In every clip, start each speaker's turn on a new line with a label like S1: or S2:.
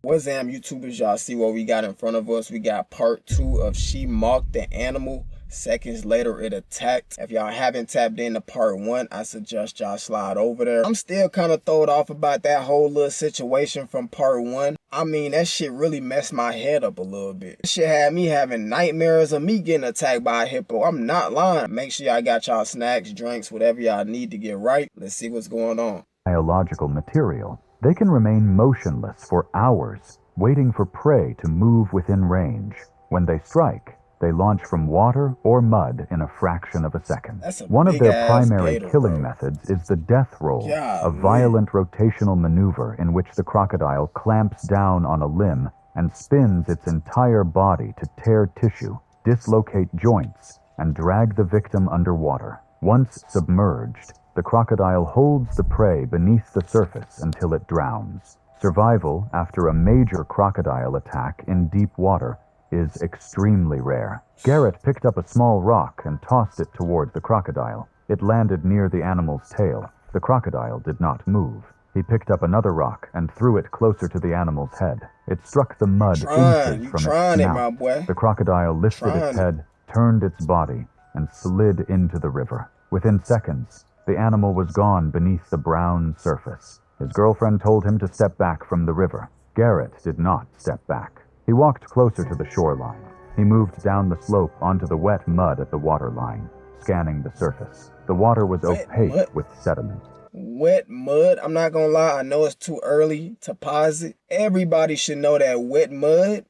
S1: What's up, YouTubers? Y'all see what we got in front of us? We got part 2 of She Mocked the Animal. Seconds later, it attacked. If y'all haven't tapped into part 1, I suggest y'all slide over there. I'm still kind of thrown off about that whole little situation from part 1. I mean, that shit really messed my head up a little bit. That shit had me having nightmares of me getting attacked by a hippo. I'm not lying. Make sure y'all got y'all snacks, drinks, whatever y'all need to get right. Let's see what's going on.
S2: Biological material, they can remain motionless for hours, waiting for prey to move within range. When they strike, they launch from water or mud in a fraction of a second. One of their primary killing methods is the death roll, a violent rotational maneuver in which the crocodile clamps down on a limb and spins its entire body to tear tissue, dislocate joints, and drag the victim underwater. Once submerged, the crocodile holds the prey beneath the surface until it drowns. Survival after a major crocodile attack in deep water is extremely rare. Garrett picked up a small rock and tossed it toward the crocodile. It landed near the animal's tail. The crocodile did not move. He picked up another rock and threw it closer to the animal's head. It struck the mud inches from its snout. The crocodile lifted its head, turned its body, and slid into the river. Within seconds, the animal was gone beneath the brown surface. His girlfriend told him to step back from the river. Garrett did not step back. He walked closer to the shoreline. He moved down the slope onto the wet mud at the waterline, scanning the surface. The water was opaque with sediment.
S1: Wet mud? I'm not gonna lie, I know it's too early to posit. Everybody should know that wet mud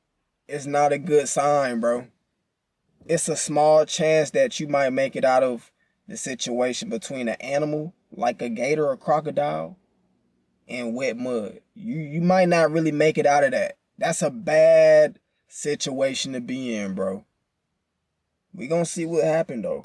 S1: is not a good sign, bro. It's a small chance that you might make it out of the situation between an animal like a gator or crocodile and wet mud. You might not really make it out of that. That's a bad situation to be in, bro. We gonna see what happened though.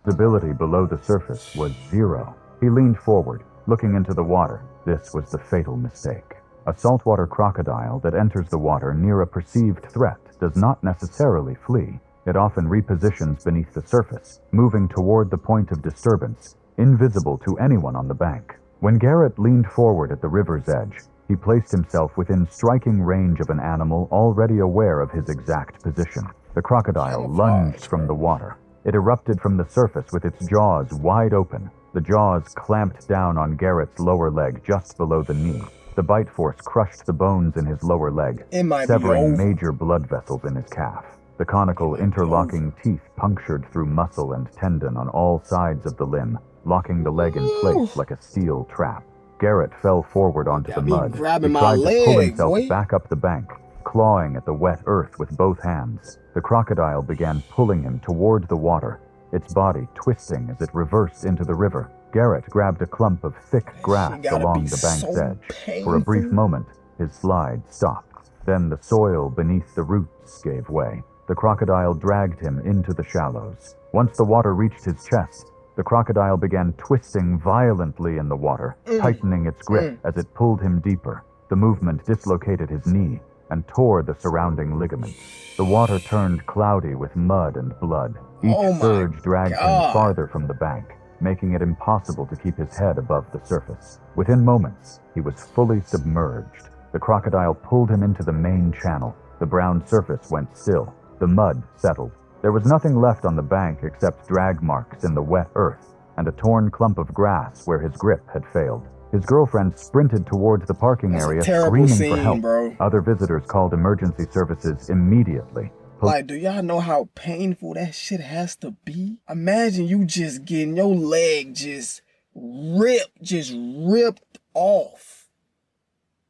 S2: Visibility below the surface was zero. He leaned forward, looking into the water. This was the fatal mistake. A saltwater crocodile that enters the water near a perceived threat does not necessarily flee. It often repositions beneath the surface, moving toward the point of disturbance, invisible to anyone on the bank. When Garrett leaned forward at the river's edge, he placed himself within striking range of an animal already aware of his exact position. The crocodile lunged from the water. It erupted from the surface with its jaws wide open. The jaws clamped down on Garrett's lower leg just below the knee. The bite force crushed the bones in his lower leg, severing major blood vessels in his calf. The conical interlocking teeth punctured through muscle and tendon on all sides of the limb, locking the leg in place like a steel trap. Garrett fell forward onto the mud. He tried to pull himself back up the bank, clawing at the wet earth with both hands. The crocodile began pulling him toward the water, its body twisting as it reversed into the river. Garrett grabbed a clump of thick grass along the bank's edge. For a brief moment, his slide stopped. Then the soil beneath the roots gave way. The crocodile dragged him into the shallows. Once the water reached his chest, the crocodile began twisting violently in the water, tightening its grip as it pulled him deeper. The movement dislocated his knee and tore the surrounding ligaments. The water turned cloudy with mud and blood. Each surge dragged him farther from the bank, making it impossible to keep his head above the surface. Within moments, he was fully submerged. The crocodile pulled him into the main channel. The brown surface went still. The mud settled. There was nothing left on the bank except drag marks in the wet earth and a torn clump of grass where his grip had failed. His girlfriend sprinted towards the parking area, screaming for help.
S1: Bro.
S2: Other visitors called emergency services immediately.
S1: Like, do y'all know how painful that shit has to be? Imagine you just getting your leg just ripped off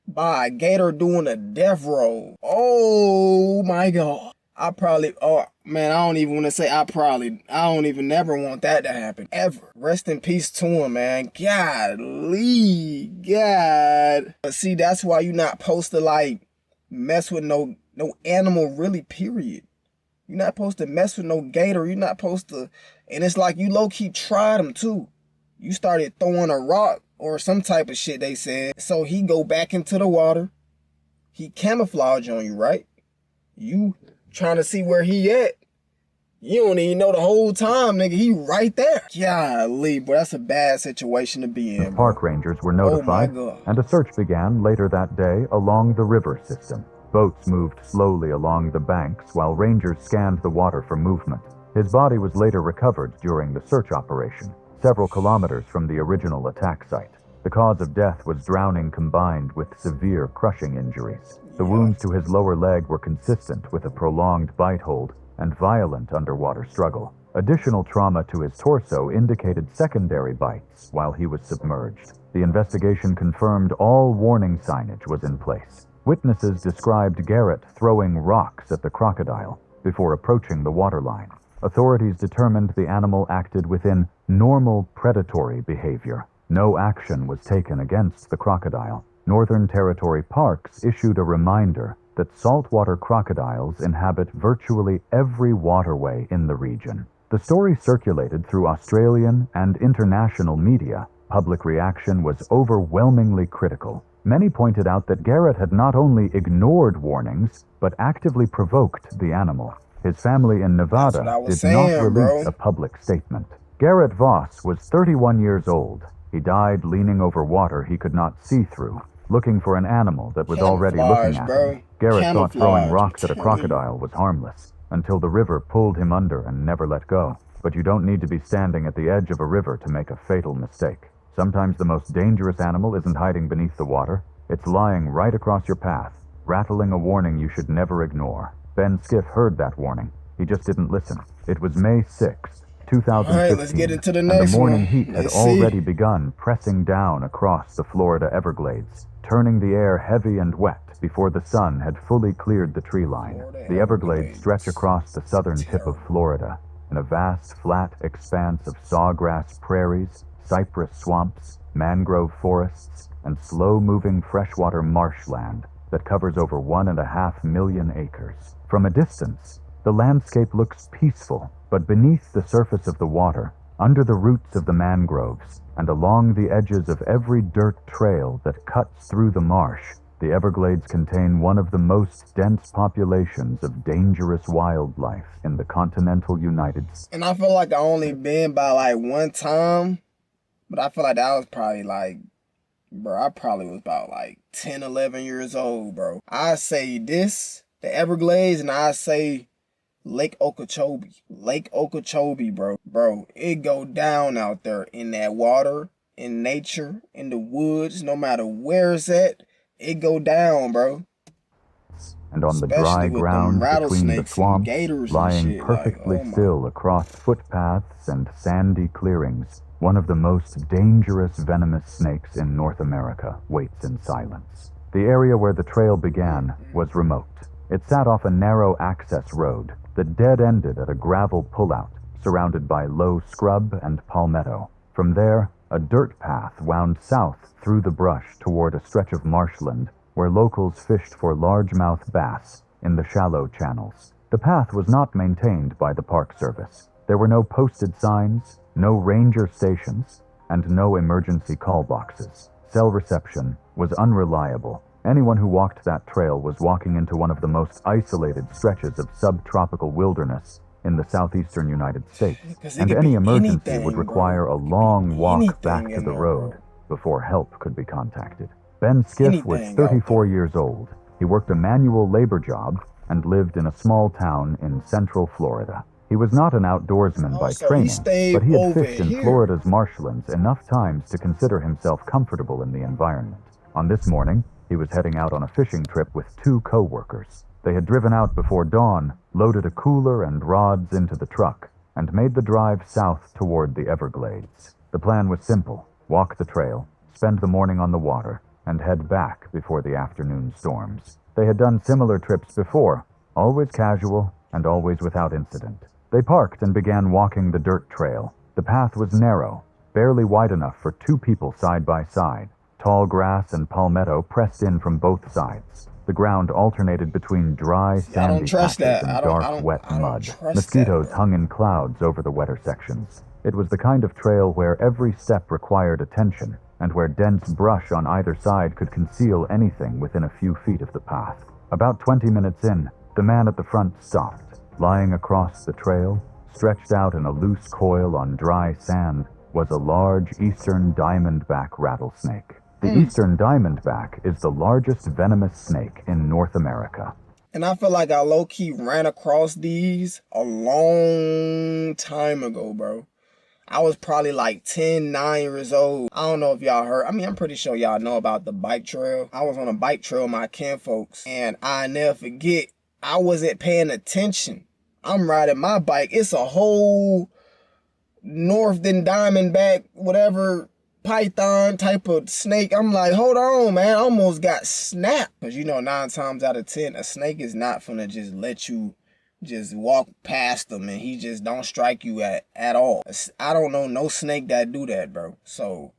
S1: by a gator doing a death roll. Oh my God. I don't even want to say I don't even never want that to happen, ever. Rest in peace to him, man. Golly, God. See, that's why you not supposed to, like, mess with no animal, really, period. You're not supposed to mess with no gator. You're not supposed to, and it's like you low-key tried him, too. You started throwing a rock or some type of shit, they said. So he go back into the water. He camouflage on you, right? You trying to see where he at. You don't even know the whole time, nigga. He right there. Golly, bro, that's a bad situation to be in, bro.
S2: Park rangers were
S1: Oh my
S2: notified,
S1: God.
S2: and a search began later that day along the river system. Boats moved slowly along the banks while rangers scanned the water for movement. His body was later recovered during the search operation, several kilometers from the original attack site. The cause of death was drowning combined with severe crushing injuries. The wounds to his lower leg were consistent with a prolonged bite hold and violent underwater struggle. Additional trauma to his torso indicated secondary bites while he was submerged. The investigation confirmed all warning signage was in place. Witnesses described Garrett throwing rocks at the crocodile before approaching the waterline. Authorities determined the animal acted within normal predatory behavior. No action was taken against the crocodile. Northern Territory Parks issued a reminder that saltwater crocodiles inhabit virtually every waterway in the region. The story circulated through Australian and international media. Public reaction was overwhelmingly critical. Many pointed out that Garrett had not only ignored warnings, but actively provoked the animal. His family in Nevada did not release a public statement. Garrett Voss was 31 years old. He died leaning over water he could not see through, looking for an animal that was already looking at him. Garrett thought throwing rocks at a crocodile was harmless, until the river pulled him under and never let go. But you don't need to be standing at the edge of a river to make a fatal mistake. Sometimes the most dangerous animal isn't hiding beneath the water. It's lying right across your path, rattling a warning you should never ignore. Ben Skiff heard that warning. He just didn't listen. It was May 6th, 2015,
S1: All right, let's get into the
S2: and
S1: next
S2: the morning
S1: one.
S2: heat had already begun pressing down across the Florida Everglades, turning the air heavy and wet before the sun had fully cleared the tree line. The Everglades stretch across the southern tip of Florida, in a vast, flat expanse of sawgrass prairies, cypress swamps, mangrove forests, and slow-moving freshwater marshland that covers over 1.5 million acres. From a distance, the landscape looks peaceful, but beneath the surface of the water, under the roots of the mangroves, and along the edges of every dirt trail that cuts through the marsh, the Everglades contain one of the most dense populations of dangerous wildlife in the continental United States.
S1: And I feel like I only been by like one time, but I feel like that was probably like, bro, I probably was about like 10, 11 years old, bro. I say this, the Everglades, and I say Lake Okeechobee. Lake Okeechobee, bro. Bro, it go down out there in that water, in nature, in the woods, no matter where it's at, it go down, bro.
S2: And on the
S1: Especially
S2: dry
S1: with them
S2: ground between the
S1: rattlesnakes and
S2: swamps,
S1: gators and
S2: lying
S1: shit,
S2: perfectly
S1: like, oh my.
S2: still across footpaths and sandy clearings, one of the most dangerous venomous snakes in North America waits in silence. The area where the trail began was remote. It sat off a narrow access road that dead-ended at a gravel pullout surrounded by low scrub and palmetto. From there, a dirt path wound south through the brush toward a stretch of marshland where locals fished for largemouth bass in the shallow channels. The path was not maintained by the Park Service. There were no posted signs, no ranger stations, and no emergency call boxes. Cell reception was unreliable. Anyone who walked that trail was walking into one of the most isolated stretches of subtropical wilderness in the southeastern United States, and any emergency would require a long walk back to the road before help could be contacted. Ben Skiff was 34 years old. He worked a manual labor job and lived in a small town in central Florida. He was not an outdoorsman by training, but he had fished in Florida's marshlands enough times to consider himself comfortable in the environment. On this morning, he was heading out on a fishing trip with 2 co-workers. They had driven out before dawn, loaded a cooler and rods into the truck, and made the drive south toward the Everglades. The plan was simple: walk the trail, spend the morning on the water, and head back before the afternoon storms. They had done similar trips before, always casual and always without incident. They parked and began walking the dirt trail. The path was narrow, barely wide enough for 2 people side by side. Tall grass and palmetto pressed in from both sides. The ground alternated between dry, sandy patches and dark, wet mud. Mosquitoes hung in clouds over the wetter sections. It was the kind of trail where every step required attention, and where dense brush on either side could conceal anything within a few feet of the path. About 20 minutes in, the man at the front stopped. Lying across the trail Stretched out in a loose coil on dry sand was a large eastern diamondback rattlesnake. The eastern diamondback is the largest venomous snake in North America.
S1: And I feel like I low-key ran across these a long time ago, bro. I was probably like 9 years old. I don't know if y'all heard. I mean, I'm pretty sure y'all know about the bike trail. I was on a bike trail with my kinfolks, and I never forget, I wasn't paying attention. I'm riding my bike. It's a whole Northern Diamondback, whatever, python type of snake. I'm like, hold on, man. I almost got snapped. Because, 9 times out of 10, a snake is not finna just let you just walk past them and he just don't strike you at all. I don't know no snake that do that, bro. So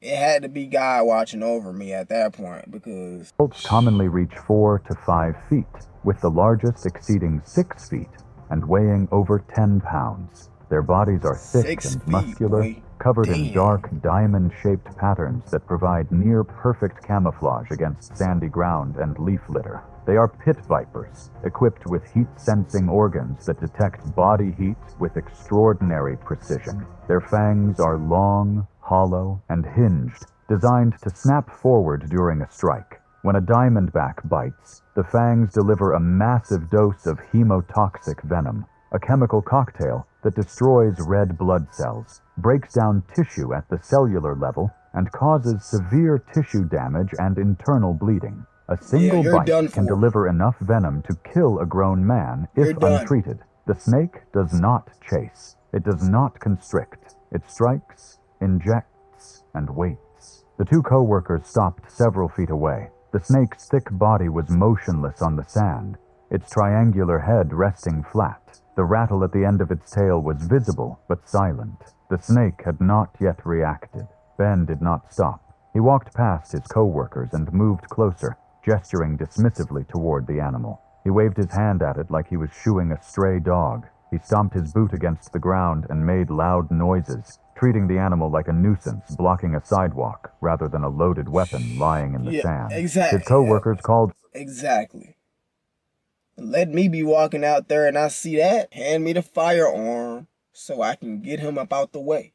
S1: it had to be God watching over me at that point, because
S2: Adults commonly reach 4 to 5 feet, with the largest exceeding 6 feet and weighing over 10 pounds. Their bodies are thick
S1: 6
S2: and
S1: feet,
S2: muscular,
S1: boy.
S2: covered in
S1: Damn.
S2: dark diamond-shaped patterns that provide near-perfect camouflage against sandy ground and leaf litter. They are pit vipers, equipped with heat-sensing organs that detect body heat with extraordinary precision. Their fangs are long, hollow, and hinged, designed to snap forward during a strike. When a diamondback bites, the fangs deliver a massive dose of hemotoxic venom, a chemical cocktail that destroys red blood cells, breaks down tissue at the cellular level, and causes severe tissue damage and internal bleeding. A single
S1: you're
S2: bite
S1: done
S2: can
S1: for.
S2: deliver enough venom to kill a grown man if
S1: You're done.
S2: untreated. The snake does not chase. It does not constrict. It strikes, injects, and waits. The two co-workers stopped several feet away. The snake's thick body was motionless on the sand, its triangular head resting flat. The rattle at the end of its tail was visible, but silent. The snake had not yet reacted. Ben did not stop. He walked past his co-workers and moved closer, gesturing dismissively toward the animal. He waved his hand at it like he was shooing a stray dog. He stomped his boot against the ground and made loud noises, treating the animal like a nuisance blocking a sidewalk rather than a loaded weapon lying in the sand.
S1: Exactly.
S2: His co-workers called.
S1: Exactly. Let me be walking out there and I see that. Hand me the firearm so I can get him up out the way.